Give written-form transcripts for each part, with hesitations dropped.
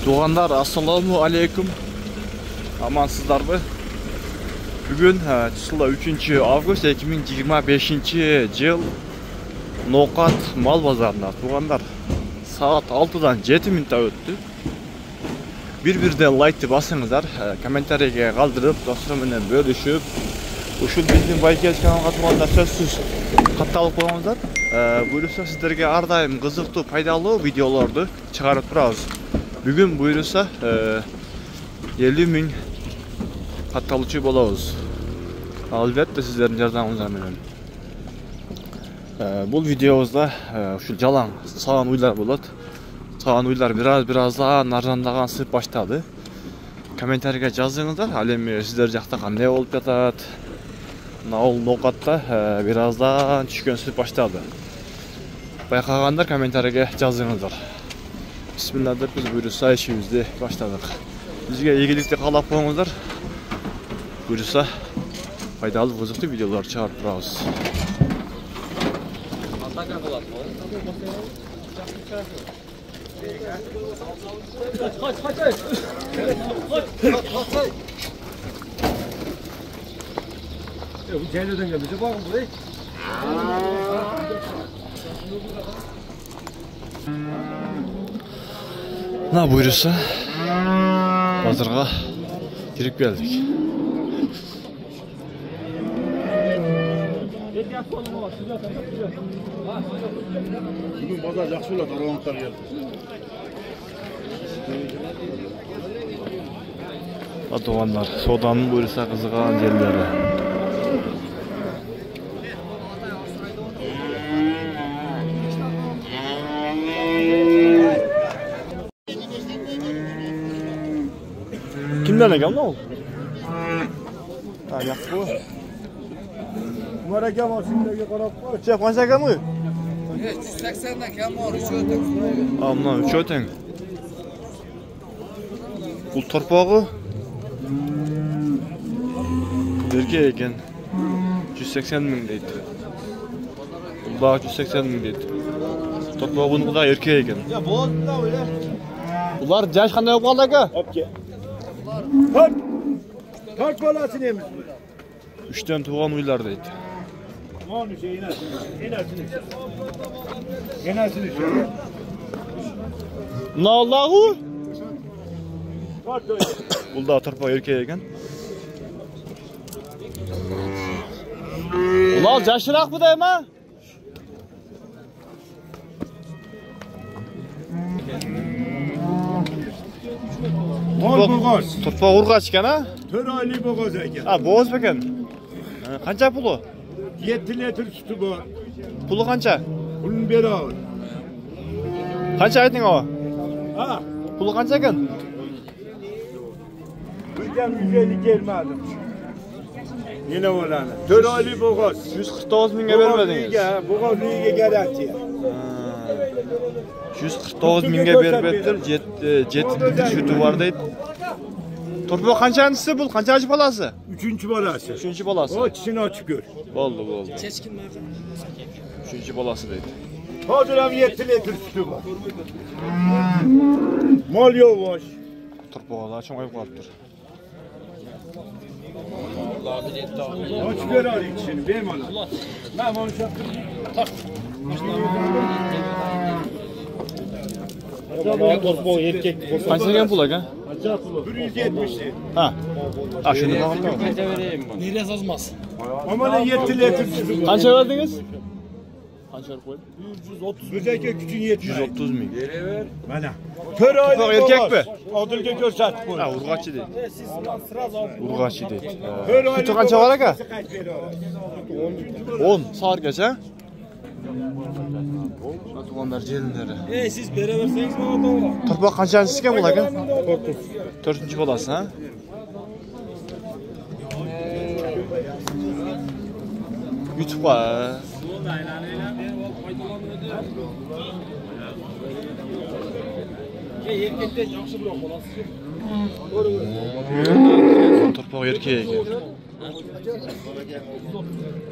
Doğanlar, assalamu alaikum. Amansızlarmı? Bugün 3 Avgust 2025 yıl Nokat mal bazarına doğanlar saat 6'dan 7 minut öttü. Bir-birden like basыңыздар, kommentariga qoldirib, dostlar bilan bölüşüp, uşul bizim Baykes kanalga turganda сөзсүз катталып коюңуздар. Buyursa sizlerge ardayım kızıktı, faydalı videolardı çıkarıp turabız. Bugün buyursa 50 000 kattalıcı bolabız. Albatta sizlerin yardımınızla menен. Bu videomuzda şu jalan sağan uylar bolat. Sağan uylar birazdan arjandagan sып başladı. Kommentariga жазыңыздар. Ал эми сиздер жакта кандай болуп жатат? Наул Нокатта birazdan түшкөн сып başladı. Байкагандар комментарийге жазыңыздар. Bismillah деп biz buyursa işimizde başladık. Bizge ийгиликти каалап коюңуздар. Buyursa faydalı kızıklı videolar çıkarıp turabыз. Bu Ceylo'dan gelmiş. Bakın burayı. Na buyursa bazarga girip geldik. Bugün bazar yaxşı olar, aromatlar geldi. Doğanlar, sodanın buyursa kızıgan yerleri. Kimden ekan ne oldu? Ha, yak bu. Numara kam var, şimdiye qarab qo'y. Çek, qancha ekan bu? 180'dan kam var, 3 öteng. Amna 3 öteng. Bu torpağı Erkek eken 180 000 deydi. Bu da 180 000 deydi. Torpağı bunu da erkek eken. Ya bo'ldi da o'ya. Ular jaş qanday bo'lib qoldi aka? Opke. Kaç balasını yemiş bu? 3'ten tuğan uylar deydi. Aman şey inersiniz. Yenersiniz. Ne Allahu? Kaç öyle. Bu da torpağı erkek eken. Ulan yaşırak mı dayım ha? Bol boğaz. Torpağı urgaç eken ha? 4 aylık boğaz eken. Ha boğaz beken. Kança pulu? 7 litre sütü var. Pulu kança? Bunun beri ağır. Kança aytın o? Ha? Pulu kança eken? Bizden 150 gelmedim. Yine olanı. 4 aylık boğaz. 149 000'e vermediniz. Boğaz liğe garanti. 149 000'e vermediler. 7 litre sütü var deydi. Torpağı kançancısı bu? Kançacı balası? 3. balası. 3. balası. O çişini açık gör. Oldu. Üçüncü balası deydi. Hazırım 7 litre sütü var. Mal yavaş. Torpağı çoğayıp kalıptır. Açık gör abi çişini. Benim ana. Ben onu şaptım. Torpağı erkek. Kaçta gelen pul aka? 170'li. Ha. Ha şunu bakalım. Nereye sazmaz? Ama ne 7 litre sütü var. Kança verdiniz? Kança koyun? 130. Özellikle küçüğün 70. 130 000. Bana. Kör aylık erkek mi? Adılca görsat koy. Ha urgaççı deydi. Urgaççı deydi. Kör aylık Sütü kança var aka? kaç veri var? 10. Sağır geç ha? Tuğanlar jelinleri. Siz beraberseniz bana doğru. Torpağı kançancısı eken bu aka? 4. balası ha? YouTube var. Torpağı erkeğe eken.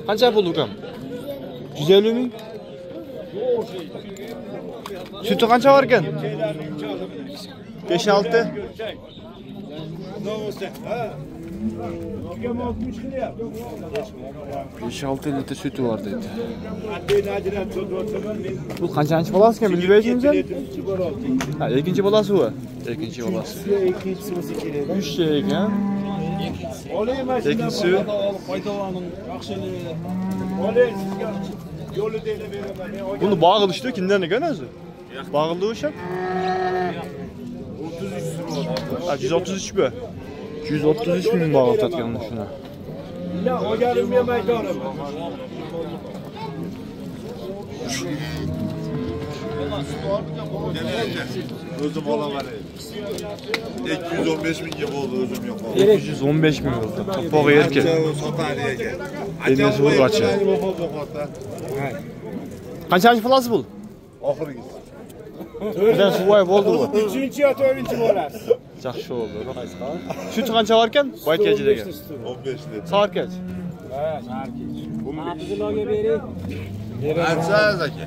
Kança pul ukam? 150 000? Sütü qancha var ekan? 5-6. Ha. 5-6 litre sütü var dedi. Adrenalin tutulsun. Bu kanchanchi bolasi ekan bilib aytingizmi? Ha, ikinci bolasi bu. İkinci bolasi. İkincisi o'zi kerak. 3 şey ekan. İkincisi Foydalanın, akşeni. Oley sizga yo'li deyla beraman. bunu bağılıştı kimden ekan o'zi? Bağıldı o'sha? 133 bu. 133 ming bağıltatgan shuni. Ya o'garim yemaydonim. Özüm olaman. 215 bin gibi oldu özüm yok. 215 ming oldu. Topoq erkek. Endi vurgachi. Qanchalik plasi bu? Oxiri git. Birdan suvoy bo'ldi bu. 3-chi yo 4-chi bo'lasiz. Yaxshi oldu. Süt qancha var ekan? Boy keci degan. 15 litre. Soat kech. Ancha zaki.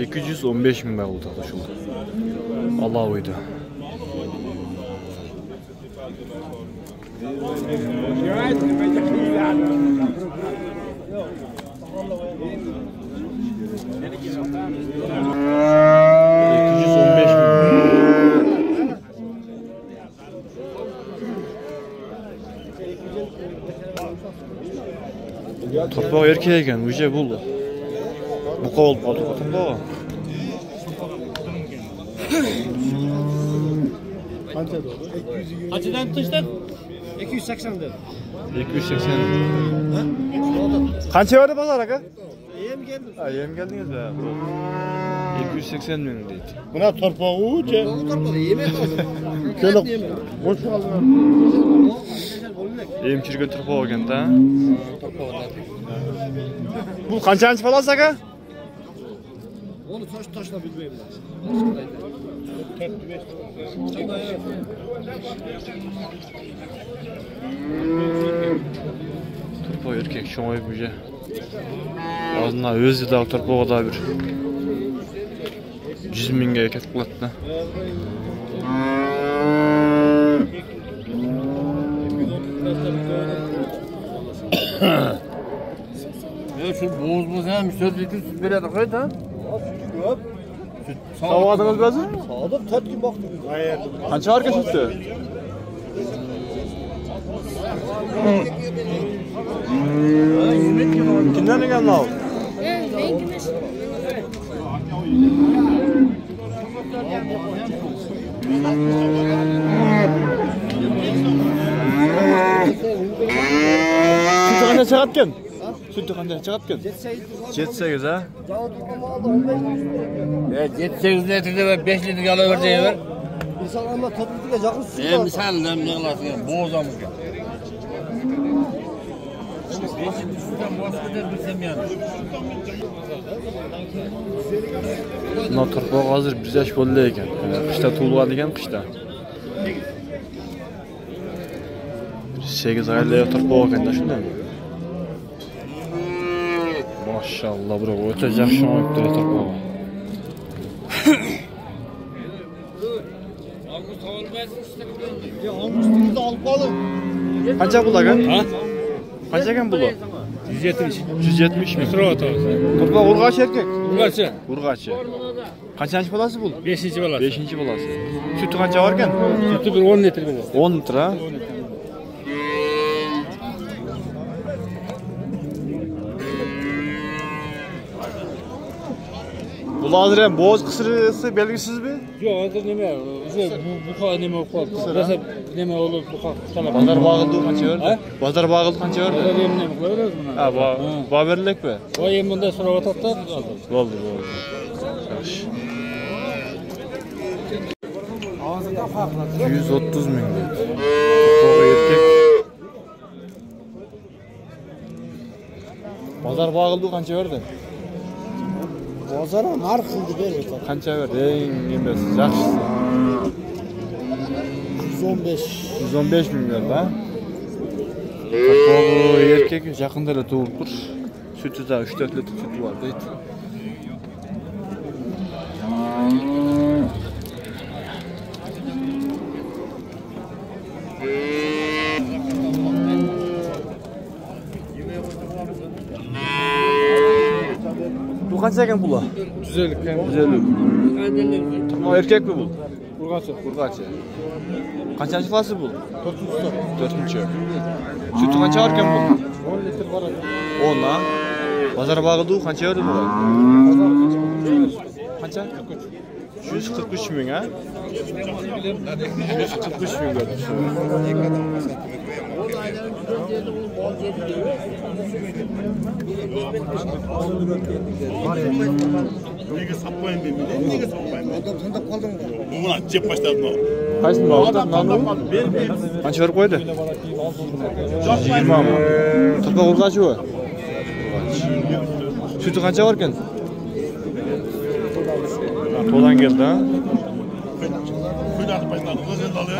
İki 215 ming oldu şu. Allah uydu. Torpaq erkek ekan, uje buldu. Buqa olub qoldi, torpaq. Kaçıdan tutuştun? 280 dedi. 280. Qancha verdi bozor aka? Yem geldi. Ha, yem geldiniz be. 280 ming deydi. Buna torpağı uca. Torpağı yemek lazım. Şöyle boş kaldı. Yem chirgan torpaq ekan da. Bu qanchanchi falasi aka? Onu taşla bilmeyim Torpaq erkek şoňoýup uje. Azına özü de torpağa da bir 100 mingge ketip qolapdy. Ya şu boğazımız hem 4 litre süt veredi koy da. Sağladınız bazı? Sağda tat gibi baktım. Hayır. Qancha var ekan sütü? Kimden ekan lav? Sütü qancha chiqatgan? Sütü qancha chiqatgan? 7-8 ha? 7-8 litre ve 5 litre alıverdi ya. İnsanlarla toplulukla yakın su var. Misal ne kılasın ya boğazamız ya. 5 litre sütten bahseder bilsem yani. Buna torpaq hazır 1 yaş bo'ldi ekan. Qishda tug'ilgan qishda. 8 oylik torpaq ekanda shunday. Maşallah bro, o'ta yaxshi o'yibdi torpaq. Ya almıştınız da alıp alın. Qancha pul ekan? Ha? Qancha ekan puli? 170. 170 ming. Sıra otur. Torpaq urg'achi erkak. Urg'achi. Urg'achi. Qanchanchi bolasi bu? 5-chi bolasi. 5-chi bolasi. Sütü qancha var ekan? Sütü bir 10 litre verir. 10 litre. Bu hazır hem boğaz kısırısı belgisiz mi? Yok hazır neme? Bu kadar neme okuyor. Nasıl neme olur bu kadar? Bazar bağıldı qancha verdi? Ha? Bazar bağıldı qancha verdi? Bazar yem neme koyuyoruz buna? Ha, ba verilek mi? O yem bunda sonra otatta aldı. Oldu. Yaxşı. 130 ming dedi. To'g'ri erkak. Bazar bağıldı qancha verdi? Bozara nar kıldı ver. Qancha verdi? Eng emasiz yaxshisi. 115. 115 milyon da. Bu erkek yakında da doğuldur. Sütü de 3-4 litre sütü var deydi. Bu kaç eken bula? 150. 150. Ama erkek mi bu? Urgaçı. Urgaçı. Kaçıncı fası bu? 4. Sütü kaça varken bu? 10 litre var. 10 ha. Pazara bağladığı kaça verdi bu? Kaça? 143 bin ha? 143 bin gördüm. Nega sapmayın benim. Nega sapmayın. Adam sen de kaldın. Ulan cep başladın o. Kaçsın bağladın lan o? Kaç verip koydu? 120 ama. Tırpa kurgaçı o. Sütü kaça varken? Tolan geldi ha? Kuyuda başladın. Kızın alıyor.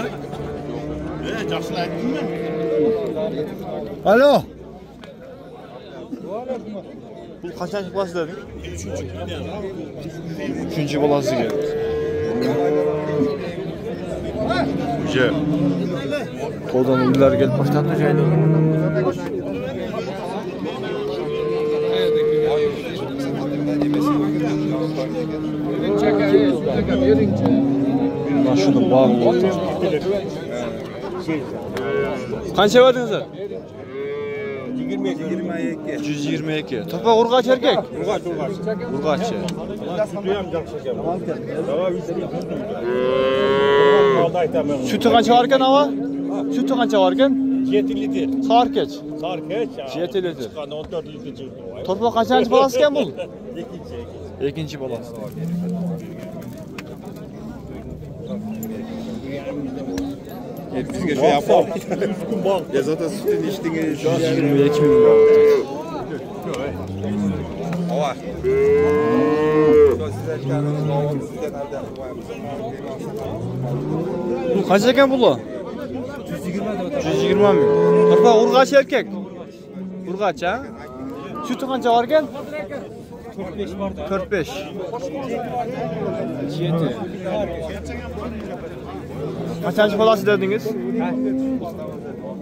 Жақсылы айттың ба? Alo. Bu kaçıncı balası dedin? 3. balası geldi. Güzel. Koldan ünlüler gelip başladı da şeydi. Ben şunu bağlı. Kaça verdiniz sen? 122. Topa urgaç erkek. Urgaç. Sütü kaça varken hava? Sütü kaça varken? 7 litre. Sağır geç. Sar geç ya. 7 litre. Çıkan 14 litre çıktı. Topa kaçıncı balasıken bu? İkinci. İkinci balası. Bizga şey yapalım. Ya zaten sütün içtiğini 122 bin var. Ava. Bu kaç eken bu la? 120 bin. Topa urgaç erkek. Urgaç ha? Sütü kaça varken? 45. Kaçıncı balası dediniz?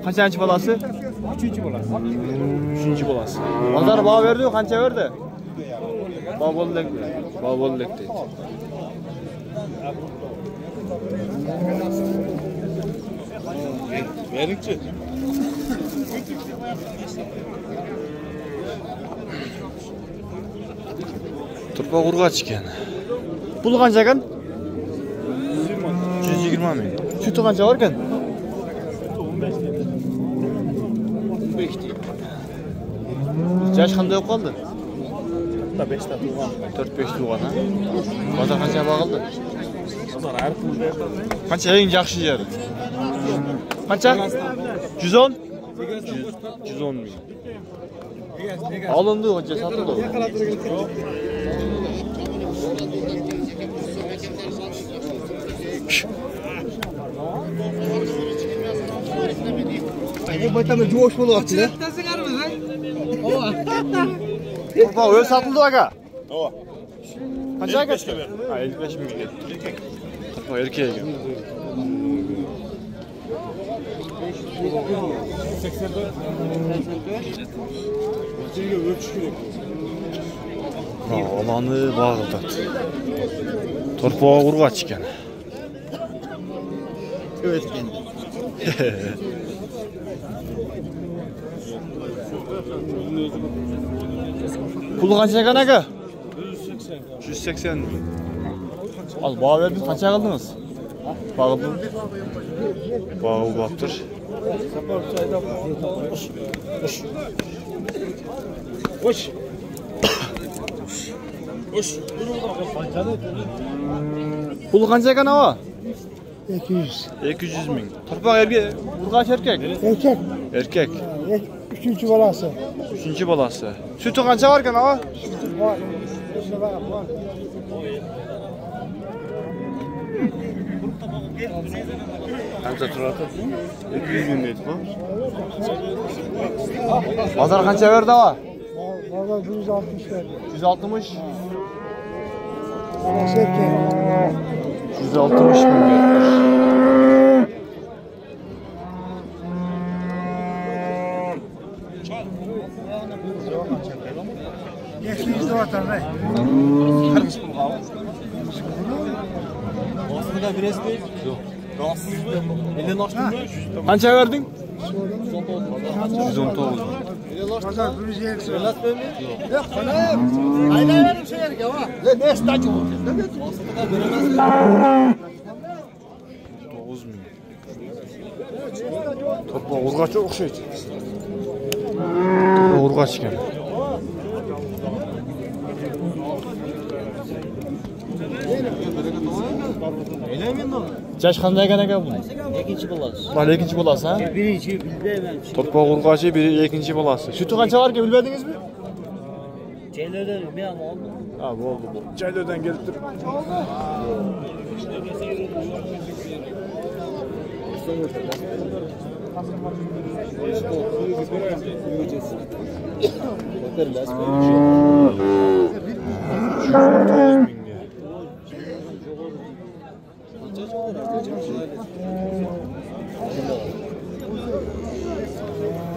Kaçıncı balası? 3. balası. 3. balası. Pazar bağ verdi, kança verdi? Bağ bollek mi? Bağ bollek deydi. Verinçi. Turpa urgaç iken. Pul kança eken? 120 bin. Sütü kança varken? 15 değil. Yaş qanday olib qoldi? 5 ta tuğan. 4-5 tuğan ha. Bozor qancha bag'ildi? Bozor har xil. Qancha eng yaxshi yeri? Qancha? 110? 110 ming. Alındı hoca, satıldı. Baytamda jo'sh bo'lyapti. Bak öyle satıldı aga. Ava. Qancha 55 ketdi? ga Ha, 55 ming ketdi. Bak erkeğe gel. 84. Sizga ölçüş kerak. Ha, alanı bağırdı. Torpağa urgaç iken. Evet. Pulu qancha ekan aka? 180 ming. Al bağ verdiniz, qancha qildingiz? Bağırdınız. Bağı ubaptır. Hoş. Hoş. Pulu qancha ekan ava? 200. 200 ming. Torpaq erkek, urgaç erkek. Erkek. Erkek. 3. balası. 3. balası. Sütü qancha var ekan ava? Var. Qancha turadi? 200 ming deydi bu. Bozor qancha berdi va? Bozor 160 verdi. 160. Erkek. 160 ming berdi. Geçtiğimiz de vatan bey. Qancha berding? 119. Pazar 150. Yok kanayım. Aynalarım şey yerken ha. Ne istacı oldu? 9 ming. To'ppa urg'acha o'xshaydi. To'ppa urg'ach ekan. Yaş qanday ekan aka bu? Ikkinchi bolasi. Mana ikkinchi bolasi, ha? Birinchi bilmayman. To'ppa urg'achi, biri ikkinchi bolasi. Sütü qancha bor ekan bilmadingizmi? Jaylardan men oldim. Ha, bo'ldi. Jaylardan kelib turib.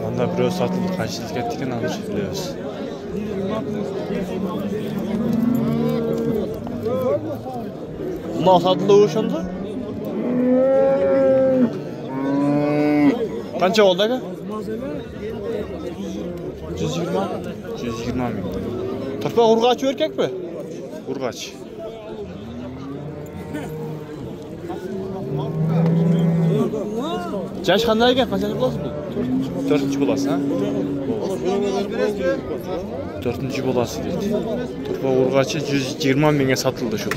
Manda birov sotildi, qanchalik ketdi ekan, hozir bilamiz. Bundan sotildi o'shanda? Qancha oldi aka? 120. 120 ming. To'ppa urg'achi erkakmi? Urg'achi. Yaş qanday ekan? Qanchalik bo'ladi bu? 4-chi bolasi, ha? 4-chi bolasi deydi. To'ppa urg'achi 120 mingga sotildi shu.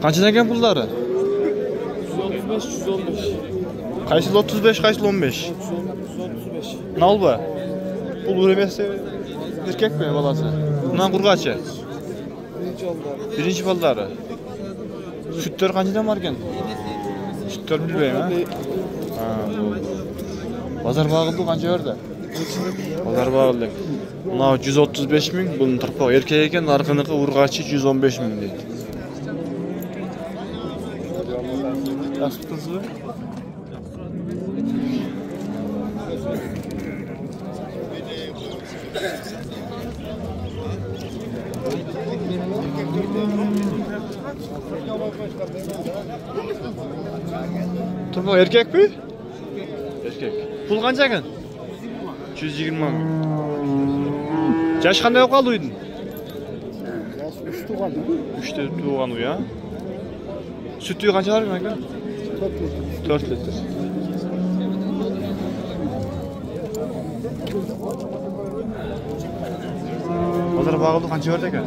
Qancha ekan pullari? 135. Qaysi 35, qaysi 15? Nalba. Pul vermezse erkek mi balası? Bundan kurgaçı. Birinci balları. Sütler kaçıdan var ekan? Sütler bilmeyim, ha? Ha, bu. Pazar bağıldı kança verdi? Pazar bağıldı. Buna 135 ming, bunun tırpağı erkek eken, arkanıkı urgaçı 115 ming deydi. Yaxşı tutunsuz. Turbo erkek mi? Erkek. Pul qancha ekan? 120 ming. Yaş qanday qoldi uydun? Yaş 3 tuğan. 3 tuğan u ya. Sütü qancha var ekan? 4 litr. Bozor bağıldı qancha berdi ekan?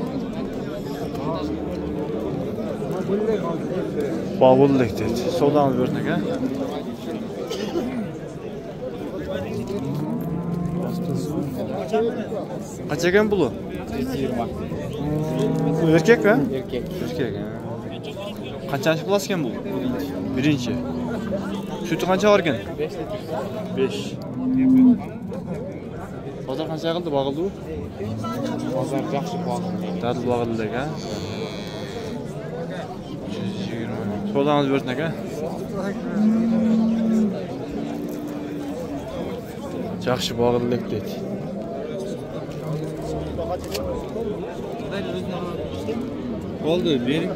Bağıldık dedi. Sodan verdin ekan. Qancha ekan pulu? 120. Bu erkek mi? Erkek. Erkek. Qanchasi pulasi ekan bu? Birinchi. Sütü qancha var ekan? 5 litr. 5. Bozor qancha qildi, bağıldı bu? Bozor yaxshi bağlı. Dadil bağıldı ekan. 120. Sodan verdin ekan. Yaxshi bağıldık dedi. Oldu, benim.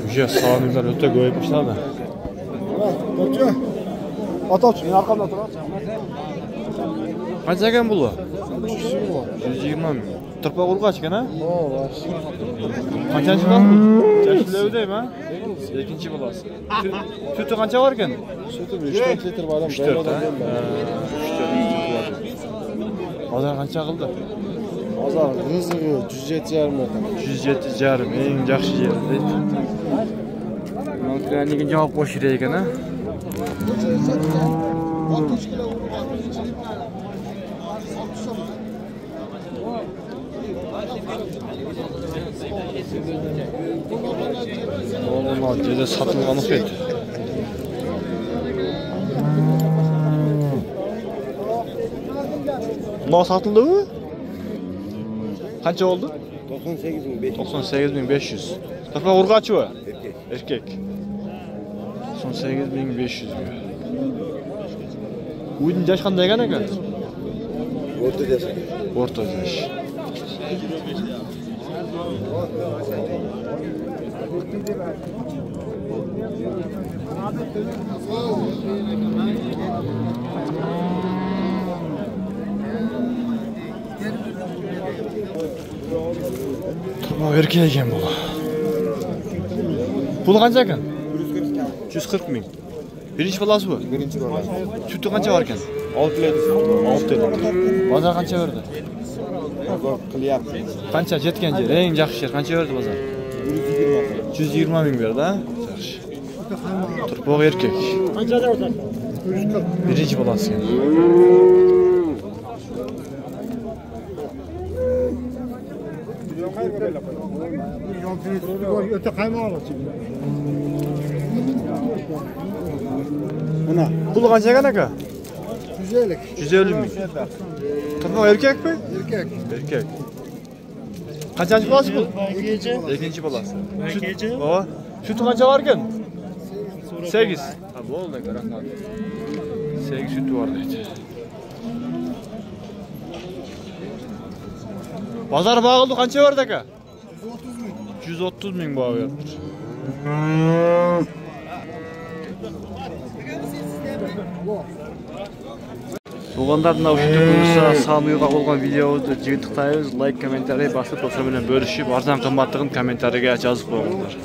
Уже sağınızdan öte koyup başladı. Topçu. Atopçu. Ben arkamda otur. Qancha ekan bu? 120 ming. Turpa urg'ach ekan, ha? Qanchasi bor? Chashlavdaymi, ha? Ikkinchi bolasi. Sütü qancha bor ekan? Sütü 3-4 litre var. 3-4 ha? 3-4. Bozor qancha qildi? Pazar rızığı 107,5 metre. 107,5, eng yaxshi yer deydi. Nega javob qo'shir ekan, ha? Oğlum cede satılgan okuydu. Bunlar satıldı mı? Kaça oldu? 98.500. Tırpak urgaçı mı? Erkek. 98.500 diyor. Uydun yaş kanday ekan ekan? Orta yaş. Tırpak erkek ekan bu. Pulu kança ekan? 140 ming. Birinci balası bu? Birinci balası. Sütü kança var ekan? 6 litr. 6 litr. Bazar kança verdi? Bazar qilyapti. Kança jetkenje, eng yaxshi yer kança verdi bazar? 120 ming berdi, ha? Yaxshi. Turpoq erkek. Qanchada o'tadi? Birinchi balasi ekan. O'ta qaymoq. Buna. Pulu kança ekan aka? 150. 150 ming. Turpoq erkek mi? Erkek. Erkek. Kaçıncı balası bu? İkinci. balası. Baba, sütü kança var ekan? 8. Ha bu oldu rahmat. 8 sütü var deydi. Bazar bağıldı kança verdi aka? 130 ming bağı verdi. Туғандарына ушундай болса, Самуйга болгон видеоду жыйынтыктайбыз. Лайк, комментарий басып, достор менен бөлүшүп, арзан кымбаттыгын комментарийге жазып коюңуздар.